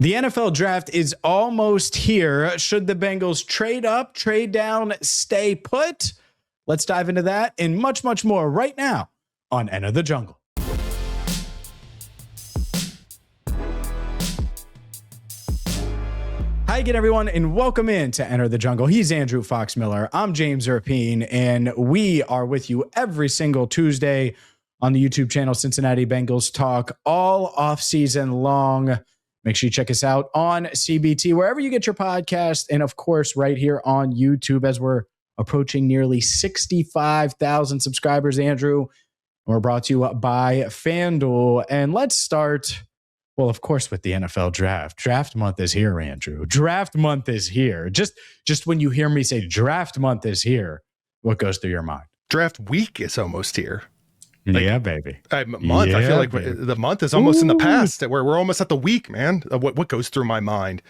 The NFL draft is almost here. Should the Bengals trade up, trade down, stay put? Let's dive into that and much, much more right now on Enter the Jungle. Hi again, everyone, and welcome in to Enter the Jungle. He's Andrew Fox Miller. I'm James Rapien, and we are with you every single Tuesday on the YouTube channel Cincinnati Bengals Talk all offseason long. Make sure you check us out on CBT, wherever you get your podcast, and of course, right here on YouTube as we're approaching nearly 65,000 subscribers, Andrew. We're brought to you by FanDuel. And let's start, well, of course, with the NFL draft. Draft month is here, Andrew. Draft month is here. Just when you hear me say draft month is here, what goes through your mind? Draft week is almost here. Yeah, baby. Month. I feel like the month is almost in the past. We're almost at the week, man. What goes through my mind?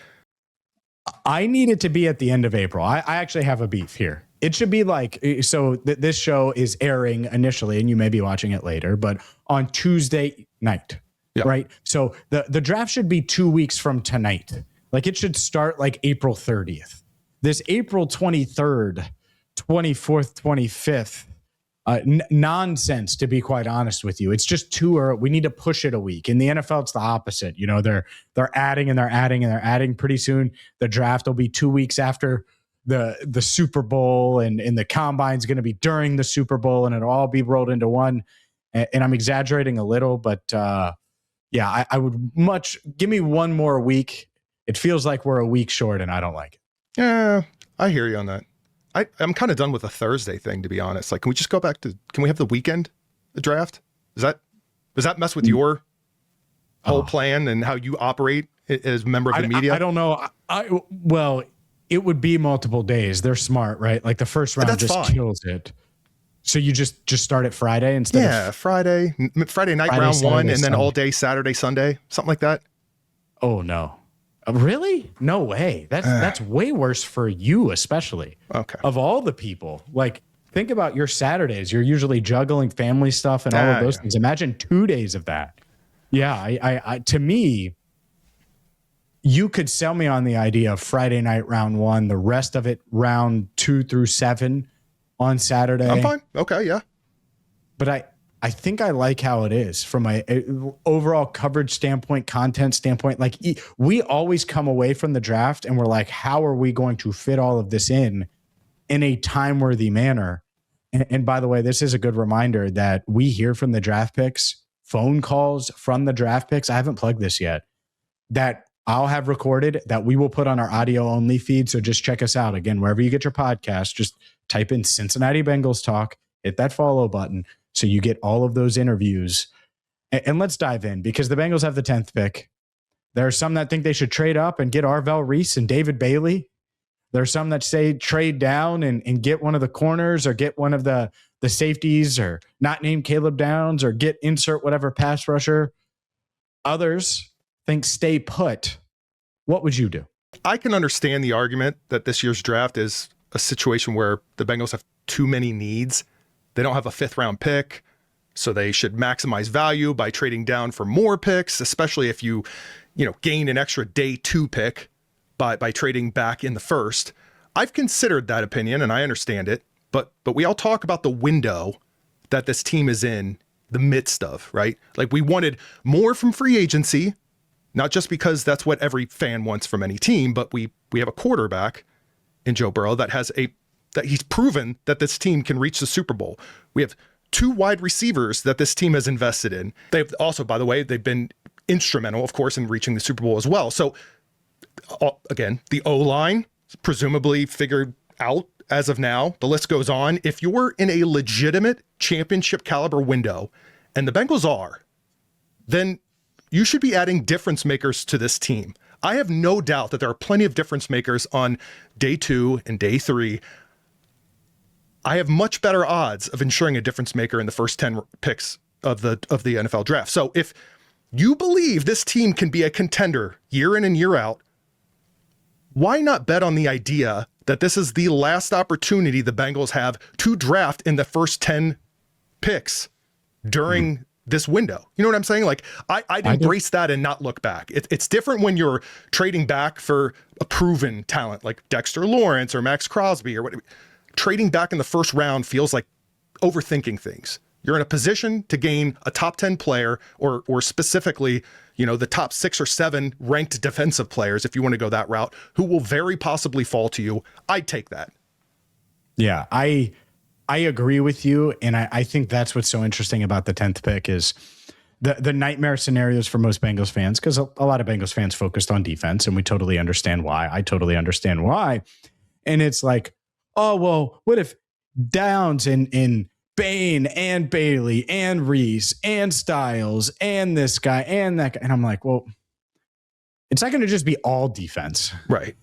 I need it to be at the end of April. I actually have a beef here. It should be like, so this show is airing initially, and you may be watching it later, but on Tuesday night, right? So the draft should be 2 weeks from tonight. Like it should start like April 30th. This April 23rd, 24th, 25th, nonsense, to be quite honest with you. It's just too early. We need to push it a week. In the NFL, it's the opposite. You know, they're adding and they're adding and they're adding. Pretty soon, the draft will be 2 weeks after the Super Bowl, and the combine's going to be during the Super Bowl, and it'll all be rolled into one. And I'm exaggerating a little, but yeah, I would give me one more week. It feels like we're a week short, and I don't like it. Yeah, I hear you on that. I'm kind of done with the Thursday thing, to be honest. Like, can we just go back to, can we have the weekend, the draft? Does that mess with your whole plan and how you operate as a member of the media? I don't know. Well, it would be multiple days. They're smart, right? Like the first round kills it. So you just start it Friday instead of Friday night, Friday, round Saturday, one, and then Sunday. All day Saturday, Sunday, something like that. Oh no. Really? No way. That's way worse for you, especially. Okay. Of all the people, like think about your Saturdays. You're usually juggling family stuff and all of those things. Imagine 2 days of that. Yeah. I to me, you could sell me on the idea of Friday night round one, the rest of it round 2 through 7 on Saturday. I'm fine. Okay. Yeah. But I think I like how it is from a overall coverage standpoint, content standpoint. Like we always come away from the draft and we're like, how are we going to fit all of this in a time-worthy manner? And by the way, this is a good reminder that we hear from the draft picks, phone calls from the draft picks. I haven't plugged this yet, that I'll have recorded that we will put on our audio only feed. So just check us out again, wherever you get your podcast, just type in Cincinnati Bengals Talk, hit that follow button. So you get all of those interviews. And let's dive in because the Bengals have the 10th pick. There are some that think they should trade up and get Arvell Reese and David Bailey. There are some that say trade down and get one of the corners or get one of the safeties or not name Caleb Downs or get insert whatever pass rusher. Others think stay put. What would you do? I can understand the argument that this year's draft is a situation where the Bengals have too many needs. They don't have a 5th round pick, so they should maximize value by trading down for more picks, especially if you gain an extra day 2 pick by trading back in the first. I've considered that opinion and I understand it, but we all talk about the window that this team is in the midst of, right? Like we wanted more from free agency, not just because that's what every fan wants from any team, but we have a quarterback in Joe Burrow that he's proven that this team can reach the Super Bowl. We have 2 wide receivers that this team has invested in. They've also, by the way, they've been instrumental, of course, in reaching the Super Bowl as well. So again, the O-line presumably figured out as of now. The list goes on. If you're in a legitimate championship caliber window, and the Bengals are, then you should be adding difference makers to this team. I have no doubt that there are plenty of difference makers on day 2 and day 3. I have much better odds of ensuring a difference maker in the first 10 picks of the NFL draft. So if you believe this team can be a contender year in and year out, why not bet on the idea that this is the last opportunity the Bengals have to draft in the first 10 picks during this window. You know what I'm saying? Like I'd embrace that and not look back. It's different when you're trading back for a proven talent like Dexter Lawrence or Max Crosby or whatever. Trading back in the first round feels like overthinking things. You're in a position to gain a top 10 player or specifically, the top 6 or 7 ranked defensive players, if you want to go that route, who will very possibly fall to you. I'd take that. Yeah, I agree with you. And I think that's what's so interesting about the 10th pick is the nightmare scenarios for most Bengals fans, because a lot of Bengals fans focused on defense, and we totally understand why. I totally understand why. And it's like, oh, well, what if Downs in Bain and Bailey and Reese and Styles and this guy and that guy? And I'm like, well, it's not going to just be all defense. Right.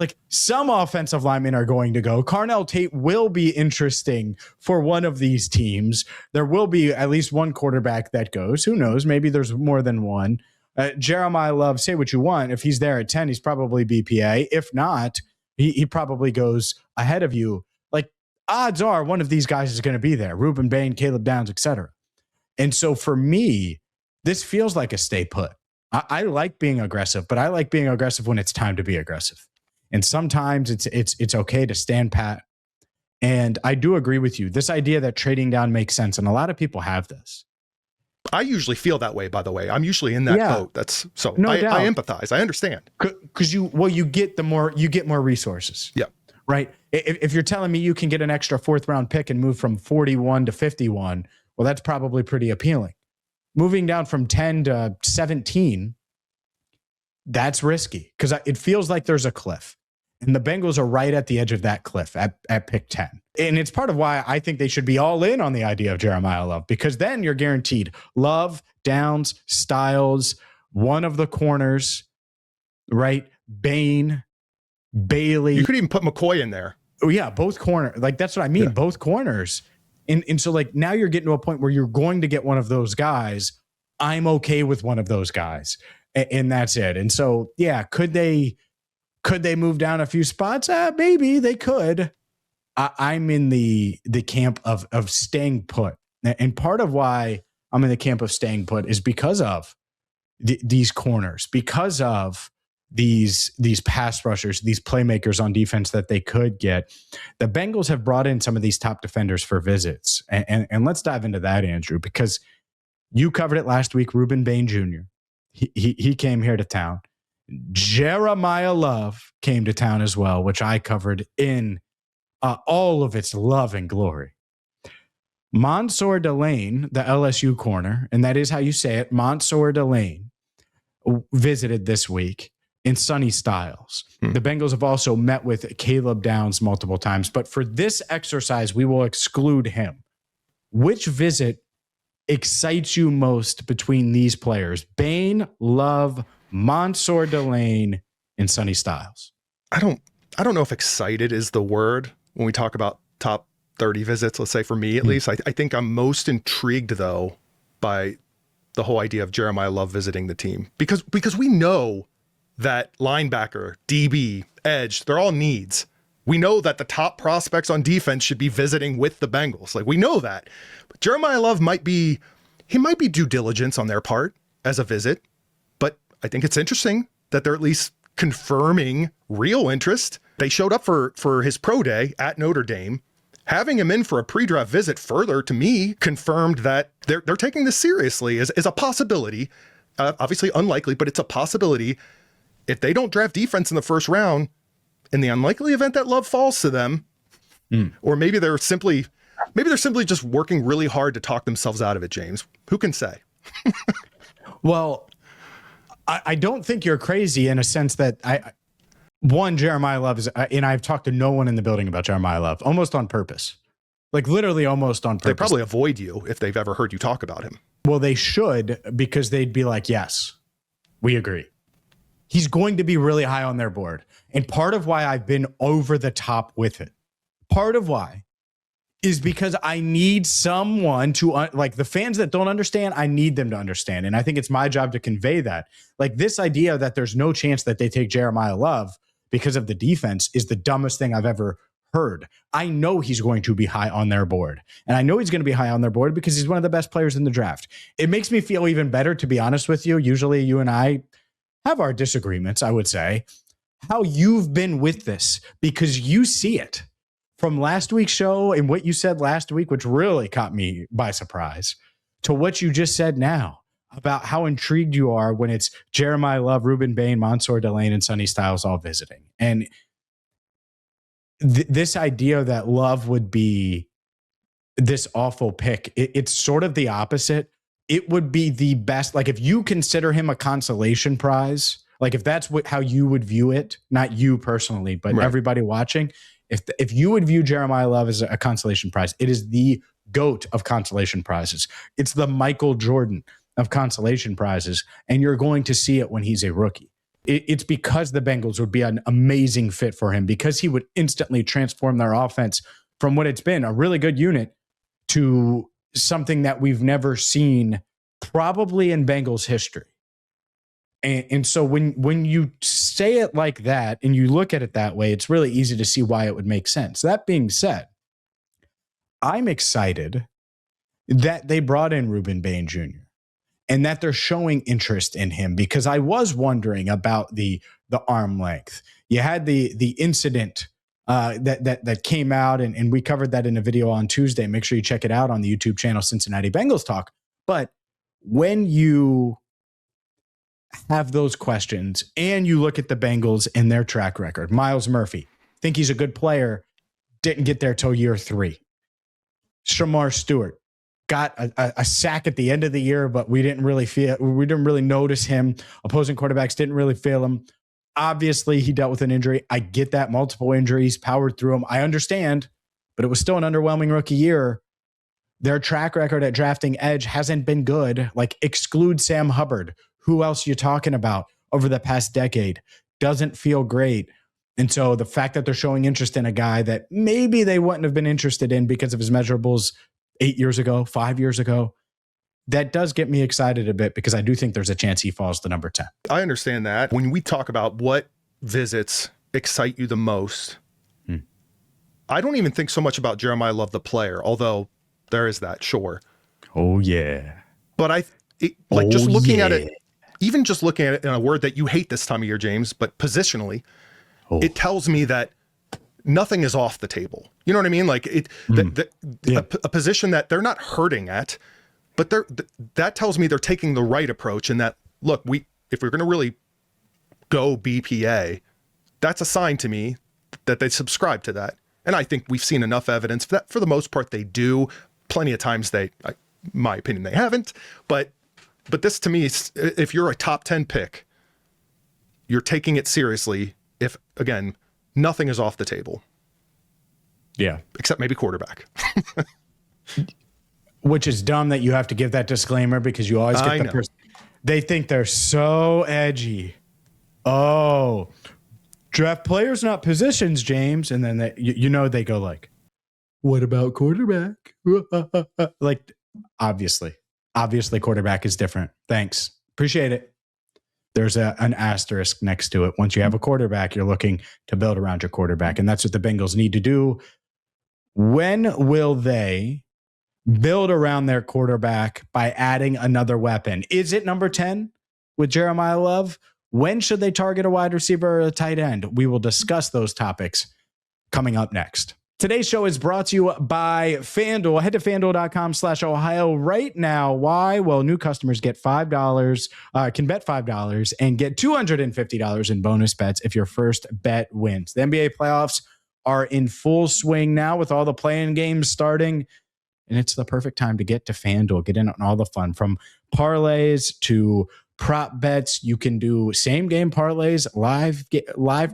Like some offensive linemen are going to go. Carnell Tate will be interesting for one of these teams. There will be at least one quarterback that goes. Who knows? Maybe there's more than one. Jeremiyah Love, say what you want. If he's there at 10, he's probably BPA. If not, he probably goes ahead of you. Like odds are one of these guys is going to be there. Rueben Bain, Caleb Downs, etc. And so for me, this feels like a stay put. I like being aggressive, but I like being aggressive when it's time to be aggressive. And sometimes it's okay to stand pat. And I do agree with you. This idea that trading down makes sense. And a lot of people have this. I usually feel that way, by the way. I'm usually in that boat. That's so no I doubt. empathize. I understand. Because you get more resources. Yeah. Right. If you're telling me you can get an extra 4th round pick and move from 41 to 51, well, that's probably pretty appealing. Moving down from 10 to 17, that's risky because it feels like there's a cliff. And the Bengals are right at the edge of that cliff at pick 10. And it's part of why I think they should be all in on the idea of Jeremiyah Love, because then you're guaranteed Love, Downs, Styles, one of the corners, right? Bain, Bailey. You could even put McCoy in there. Oh, yeah, both corners. Like, that's what I mean, Yeah. both corners. And so, like, now you're getting to a point where you're going to get one of those guys. I'm okay with one of those guys. And that's it. And so, yeah, could they move down a few spots? Maybe they could. I'm in the camp of staying put. And part of why I'm in the camp of staying put is because of these corners, because of these pass rushers, these playmakers on defense that they could get. The Bengals have brought in some of these top defenders for visits. And let's dive into that, Andrew, because you covered it last week. Rueben Bain Jr. He came here to town. Jeremiyah Love came to town as well, which I covered in all of its love and glory. Mansour Delane, the LSU corner, and that is how you say it, Mansour Delane, visited this week in Sonny Styles. The Bengals have also met with Caleb Downs multiple times, but for this exercise, we will exclude him. Which visit excites you most between these players? Bain, Love, Mansour Delane, and Sonny Styles. I don't know if excited is the word when we talk about top 30 visits, let's say for me at least. I think I'm most intrigued though by the whole idea of Jeremiyah Love visiting the team because we know that linebacker, DB, edge, they're all needs. We know that the top prospects on defense should be visiting with the Bengals. Like we know that. But Jeremiyah Love might be due diligence on their part as a visit, but I think it's interesting that they're at least confirming real interest. They showed up for his pro day at Notre Dame. Having him in for a pre-draft visit further, to me, confirmed that they're taking this seriously as a possibility. Obviously unlikely, but it's a possibility. If they don't draft defense in the first round, in the unlikely event that Love falls to them, or maybe they're simply just working really hard to talk themselves out of it, James. Who can say? Well, I don't think you're crazy in a sense that Jeremiyah Love is, and I've talked to no one in the building about Jeremiyah Love, almost on purpose. Like literally almost on purpose. They probably avoid you if they've ever heard you talk about him. Well, they should, because they'd be like, yes, we agree. He's going to be really high on their board. And part of why I've been over the top with it, part of why is because I need someone to, like the fans that don't understand, I need them to understand. And I think it's my job to convey that. Like this idea that there's no chance that they take Jeremiyah Love because of the defense is the dumbest thing I've ever heard. I know he's going to be high on their board. And I know he's going to be high on their board because he's one of the best players in the draft. It makes me feel even better, to be honest with you. Usually you and I have our disagreements, I would say, how you've been with this, because you see it from last week's show and what you said last week, which really caught me by surprise, to what you just said now about how intrigued you are when it's Jeremiyah Love, Rueben Bain, Mansour Delane, and Sonny Styles all visiting. And this idea that Love would be this awful pick, it's sort of the opposite. It would be the best. Like, if you consider him a consolation prize, like if that's how you would view it, not you personally, but everybody watching, if you would view Jeremiyah Love as a consolation prize, it is the GOAT of consolation prizes. It's the Michael Jordan of consolation prizes, and you're going to see it when he's a rookie. It's because the Bengals would be an amazing fit for him, because he would instantly transform their offense from what it's been, a really good unit, to something that we've never seen probably in Bengals history. And so when you say it like that and you look at it that way, it's really easy to see why it would make sense. That being said, I'm excited that they brought in Rueben Bain Jr. and that they're showing interest in him, because I was wondering about the arm length. You had the incident that came out, and we covered that in a video on Tuesday. Make sure you check it out on the YouTube channel, Cincinnati Bengals Talk. But when you have those questions and you look at the Bengals and their track record, Myles Murphy, think he's a good player, didn't get there till year 3. Shamar Stewart got a sack at the end of the year, but we didn't really notice him. Opposing quarterbacks didn't really feel him. Obviously, he dealt with an injury. I get that, multiple injuries, powered through them. I understand, but it was still an underwhelming rookie year. Their track record at drafting edge hasn't been good. Like, exclude Sam Hubbard. Who else you talking about over the past decade? Doesn't feel great. And so the fact that they're showing interest in a guy that maybe they wouldn't have been interested in because of his measurables 8 years ago, 5 years ago, that does get me excited a bit, because I do think there's a chance he falls to number 10. I understand that. When we talk about what visits excite you the most, I don't even think so much about Jeremiyah Love, the player, although there is that, sure. Oh, yeah. But just looking at it, even just looking at it in a word that you hate this time of year, James, but positionally, it tells me that nothing is off the table. You know what I mean? Like a position that they're not hurting at, but that tells me they're taking the right approach. And that, look, if we're going to really go BPA, that's a sign to me that they subscribe to that. And I think we've seen enough evidence that for the most part they do. Plenty of times my opinion, they haven't. But this to me, if you're a top 10 pick, you're taking it seriously. If, again, nothing is off the table. Yeah. Except maybe quarterback. Which is dumb that you have to give that disclaimer, because you always get the person. They think they're so edgy. Oh, draft players, not positions, James. And then they go like, what about quarterback? Like, obviously quarterback is different. Thanks. Appreciate it. There's an asterisk next to it. Once you have a quarterback, you're looking to build around your quarterback. And that's what the Bengals need to do. When will they build around their quarterback by adding another weapon? Is it number 10 with Jeremiyah Love? When should they target a wide receiver or a tight end? We will discuss those topics coming up next. Today's show is brought to you by FanDuel. Head to FanDuel.com/Ohio right now. Why? Well, new customers get $5, can bet $5 and get $250 in bonus bets if your first bet wins. The NBA playoffs are in full swing now with all the play-in games starting, and it's the perfect time to get to FanDuel. Get in on all the fun, from parlays to prop bets. You can do same game parlays, live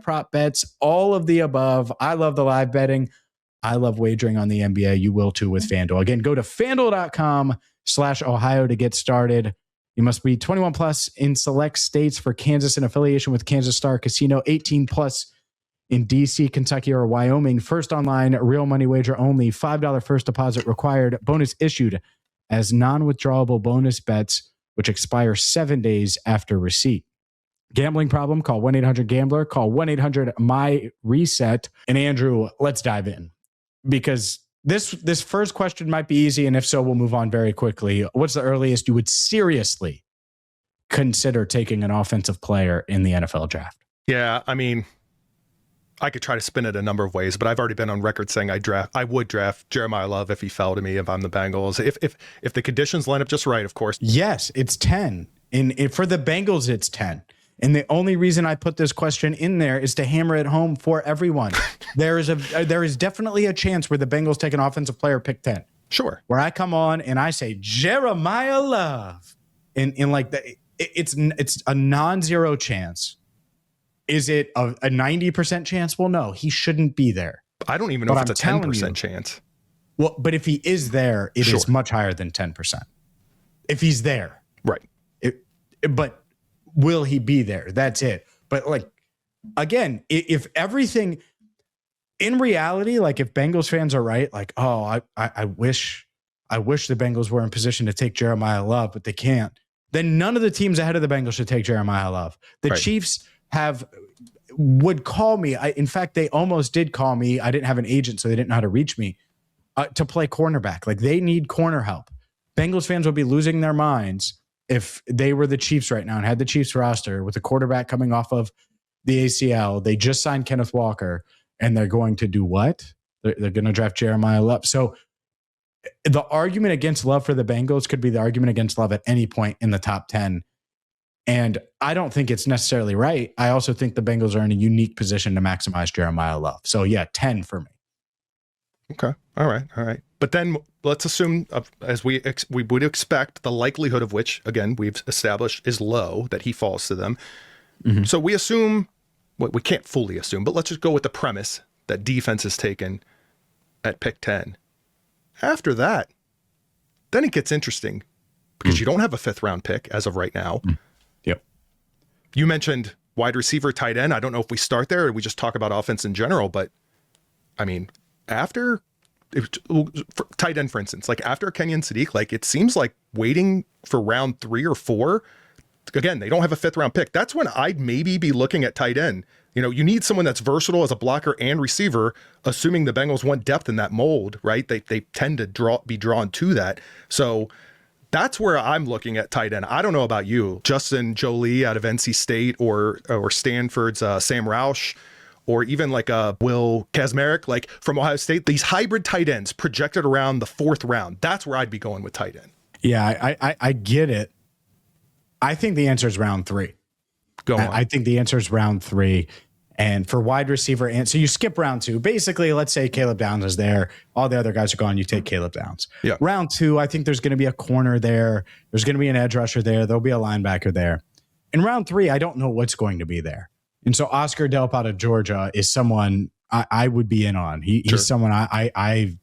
prop bets, all of the above. I love the live betting. I love wagering on the NBA. You will too with FanDuel. Again, go to FanDuel.com/Ohio to get started. You must be 21 plus in select states for Kansas in affiliation with Kansas Star Casino, 18 plus in DC, Kentucky, or Wyoming. First online, real money wager only. $5 first deposit required. Bonus issued as non-withdrawable bonus bets, which expire 7 days after receipt. Gambling problem? Call 1-800-GAMBLER. Call 1-800-MY-RESET. And Andrew, let's dive in because this first question might be easy, and if so, we'll move on very quickly. What's the earliest you would seriously consider taking an offensive player in the NFL draft? Yeah, I mean, I could try to spin it a number of ways, but I've already been on record saying I would draft Jeremiyah Love if he fell to me, if I'm the Bengals. If the conditions line up just right, of course. Yes, it's 10. For the Bengals, it's 10. And the only reason I put this question in there is to hammer it home for everyone. There is definitely a chance where the Bengals take an offensive player pick 10. Sure. Where I come on and I say Jeremiyah Love. In like it's a non-zero chance. Is it a 90% chance? Well, no, he shouldn't be there. I don't even know if it's a 10% chance. Well, but if he is there, it is much higher than 10%. If he's there. Right. But will he be there? That's it. But like, again, if everything in reality, like if Bengals fans are right, like, oh, I wish the Bengals were in position to take Jeremiyah Love, but they can't. Then none of the teams ahead of the Bengals should take Jeremiyah Love. The Chiefs would call me. In fact, they almost did call me. I didn't have an agent, so they didn't know how to reach me to play cornerback. Like they need corner help. Bengals fans would be losing their minds if they were the Chiefs right now and had the Chiefs roster with a quarterback coming off of the ACL. They just signed Kenneth Walker, and they're going to do what? They're going to draft Jeremiyah Love. So the argument against Love for the Bengals could be the argument against Love at any point in the top 10. And I don't think it's necessarily right. I also think the Bengals are in a unique position to maximize Jeremiyah Love. So yeah, 10 for me. Okay. All right. But then let's assume, as we would expect, the likelihood of which, again, we've established is low, that he falls to them. Mm-hmm. So we assume, well, we can't fully assume, but let's just go with the premise that defense is taken at pick 10. After that, then it gets interesting because you don't have a 5th round pick as of right now. Yep. You mentioned wide receiver, tight end. I don't know if we start there or we just talk about offense in general, but I mean, after tight end, for instance, like after Kenyon Sadiq, like it seems like waiting for round 3 or 4. Again, they don't have a 5th round pick. That's when I'd maybe be looking at tight end. You know, you need someone that's versatile as a blocker and receiver, assuming the Bengals want depth in that mold, right? They tend to be drawn to that. So that's where I'm looking at tight end. I don't know about you, Justin Jolie out of NC State or Stanford's Sam Roush, or even like Will Kazmarek, like from Ohio State. These hybrid tight ends projected around the 4th round. That's where I'd be going with tight end. Yeah, I get it. I think the answer is round 3. Go on. I think the answer is round 3. And for wide receiver, and so you skip round 2. Basically, let's say Caleb Downs is there. All the other guys are gone. You take Caleb Downs. Yeah. Round 2, I think there's going to be a corner there. There's going to be an edge rusher there. There'll be a linebacker there. In round 3, I don't know what's going to be there. And so Oscar Delp out of Georgia is someone I would be in on. He's someone I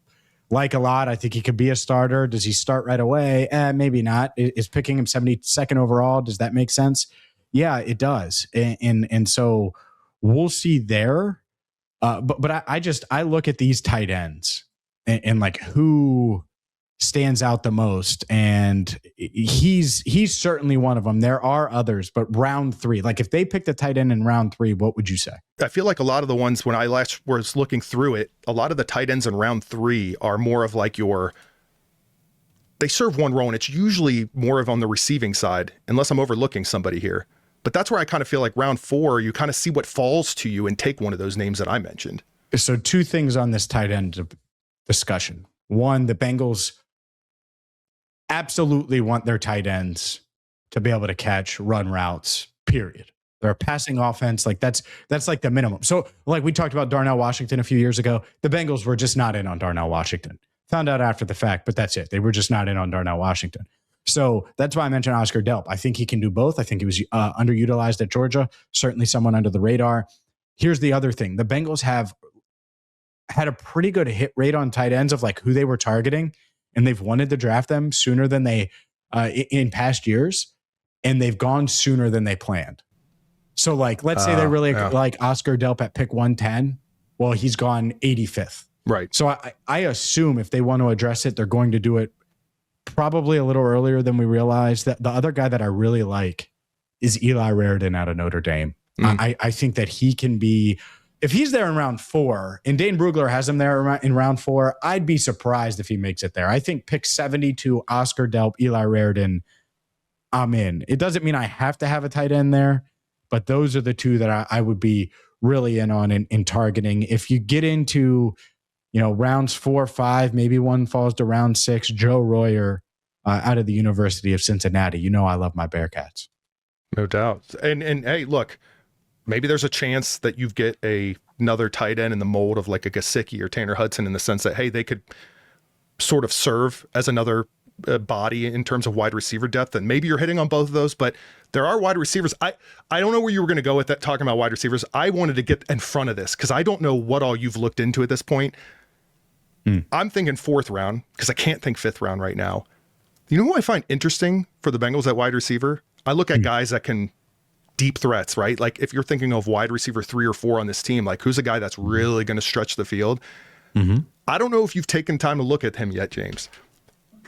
like a lot. I think he could be a starter. Does he start right away? Maybe not. Is picking him 72nd overall, does that make sense? Yeah, it does. And so we'll see there. But I look at these tight ends and like who stands out the most, and he's certainly one of them. There are others, but round 3, like if they picked a tight end in round 3, what would you say? I feel like a lot of the ones when I last was looking through it, a lot of the tight ends in round 3 are more of like they serve one role, and it's usually more of on the receiving side, unless I'm overlooking somebody here. But that's where I kind of feel like round 4, you kind of see what falls to you and take one of those names that I mentioned. So 2 things on this tight end discussion. One, the Bengals absolutely want their tight ends to be able to catch, run routes, period. They're a passing offense. Like that's like the minimum. So like we talked about Darnell Washington a few years ago, the Bengals were just not in on Darnell Washington. Found out after the fact, but that's it. They were just not in on Darnell Washington. So that's why I mentioned Oscar Delp. I think he can do both. I think he was underutilized at Georgia, certainly someone under the radar. Here's the other thing. The Bengals have had a pretty good hit rate on tight ends of like who they were targeting, and they've wanted to draft them sooner than they in past years, and they've gone sooner than they planned. So like, let's say they really like Oscar Delp at pick 110. Well, he's gone 85th. Right. So I assume if they want to address it, they're going to do it probably a little earlier than we realized. That the other guy that I really like is Eli Raridan out of Notre Dame. I think that he can be, if he's there in round 4 and Dane Brugler has him there in round 4, I'd be surprised if he makes it there. I think pick 72, Oscar Delp, Eli Raridan, I'm in. It doesn't mean I have to have a tight end there, but those are the two that I would be really in on in targeting. If you get into, rounds 4, 5, maybe one falls to round 6, Joe Royer out of the University of Cincinnati. I love my Bearcats. No doubt. And hey, look, maybe there's a chance that you get another tight end in the mold of like a Gesicki or Tanner Hudson, in the sense that, hey, they could sort of serve as another body in terms of wide receiver depth. And maybe you're hitting on both of those, but there are wide receivers. I don't know where you were going to go with that, talking about wide receivers. I wanted to get in front of this because I don't know what all you've looked into at this point. I'm thinking 4th round because I can't think 5th round right now. You know who I find interesting for the Bengals at wide receiver? I look at guys that can deep threats, right? Like if you're thinking of wide receiver 3 or 4 on this team, like who's a guy that's really going to stretch the field? I don't know if you've taken time to look at him yet, James,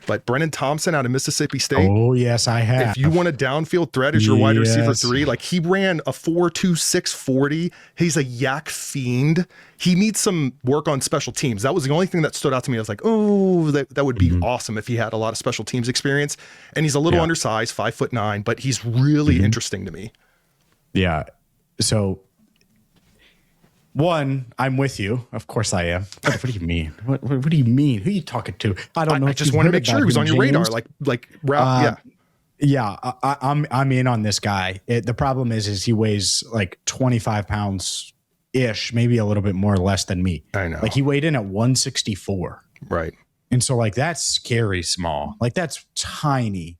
but Brennan Thompson out of Mississippi State. Oh, yes, I have. If you want a downfield threat as your wide receiver 3, like he ran a 4.26 40. He's a yak fiend. He needs some work on special teams. That was the only thing that stood out to me. I was like, oh, that would be awesome if he had a lot of special teams experience. And he's a little undersized, 5'9", but he's really interesting to me. Yeah. So, one, I'm with you. Of course I am. What do you mean? What do you mean? Who are you talking to? I don't know. I just want to make sure he was on your radar. Yeah, I'm in on this guy. The problem is he weighs like 25 pounds ish, maybe a little bit more or less than me. I know. Like he weighed in at 164. Right. And so like that's scary small. Like that's tiny.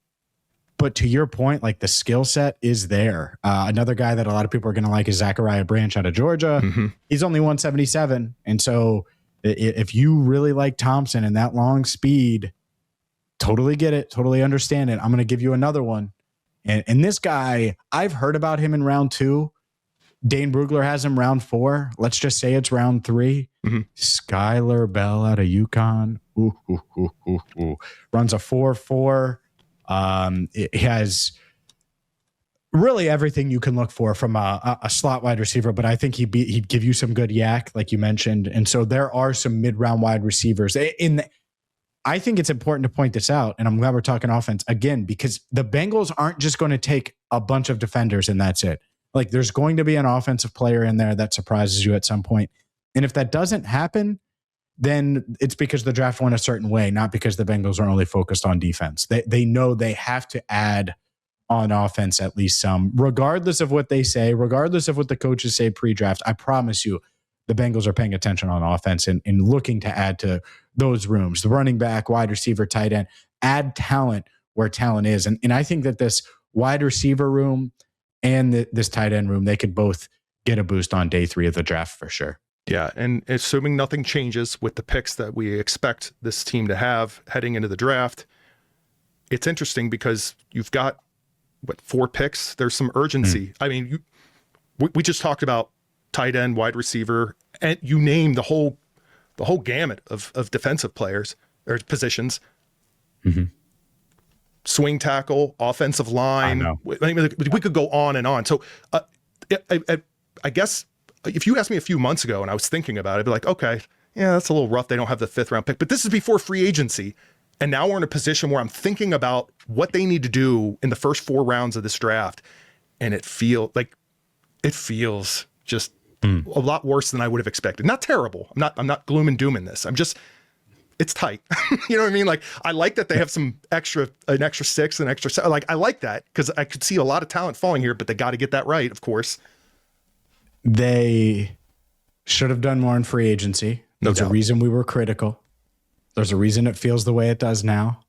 But to your point, like the skill set is there. Another guy that a lot of people are going to like is Zachariah Branch out of Georgia. He's only 177. And so if you really like Thompson and that long speed, totally get it, totally understand it. I'm going to give you another one. And this guy, I've heard about him in round 2. Dane Brugler has him round 4. Let's just say it's round 3. Skylar Bell out of UConn. Runs a 4.4. It has really everything you can look for from a slot wide receiver, but I think he'd give you some good yak, like you mentioned. And so there are some mid-round wide receivers. I think it's important to point this out, and I'm glad we're talking offense again, because the Bengals aren't just going to take a bunch of defenders and that's it. Like there's going to be an offensive player in there that surprises you at some point. And if that doesn't happen, then it's because the draft went a certain way, not because the Bengals are only focused on defense. They know they have to add on offense at least some, regardless of what they say, regardless of what the coaches say pre-draft. I promise you, the Bengals are paying attention on offense and looking to add to those rooms, the running back, wide receiver, tight end, add talent where talent is. And I think that this wide receiver room and this tight end room, they could both get a boost on day 3 of the draft for sure. Yeah, and assuming nothing changes with the picks that we expect this team to have heading into the draft, it's interesting because you've got, 4 picks? There's some urgency. I mean, we just talked about tight end, wide receiver, and you name the whole gamut of defensive players or positions. Swing tackle, offensive line. I mean, we could go on and on. So I guess if you asked me a few months ago and I was thinking about it, I'd be like, okay, yeah, that's a little rough. They don't have the 5th round pick, but this is before free agency. And now we're in a position where I'm thinking about what they need to do in the first 4 rounds of this draft. And it feels just a lot worse than I would have expected. Not terrible. I'm not gloom and doom in this. It's tight. You know what I mean? Like, I like that they have an extra 6, an extra 7. Like, I like that because I could see a lot of talent falling here, but they got to get that right, of course. They should have done more in free agency. There's a reason we were critical. There's a reason it feels the way it does now.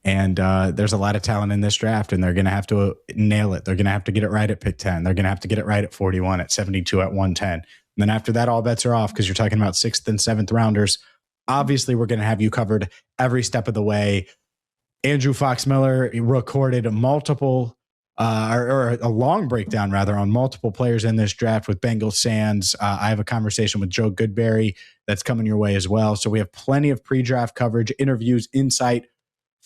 And there's a lot of talent in this draft, and they're going to have to nail it. They're going to have to get it right at pick 10. They're going to have to get it right at 41, at 72, at 110. And then after that, all bets are off because you're talking about 6th and 7th rounders. Obviously, we're going to have you covered every step of the way. Andrew Fox Miller recorded multiple or a long breakdown rather on multiple players in this draft with Bengals Sands. I have a conversation with Joe Goodberry that's coming your way as well. So we have plenty of pre-draft coverage, interviews, insight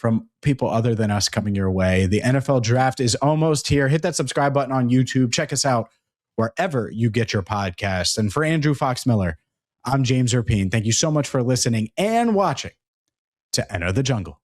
from people other than us coming your way. The NFL draft is almost here. Hit that subscribe button on YouTube. Check us out wherever you get your podcasts. And for Andrew Fox Miller, I'm James Rapien. Thank you so much for listening and watching to Enter the Jungle.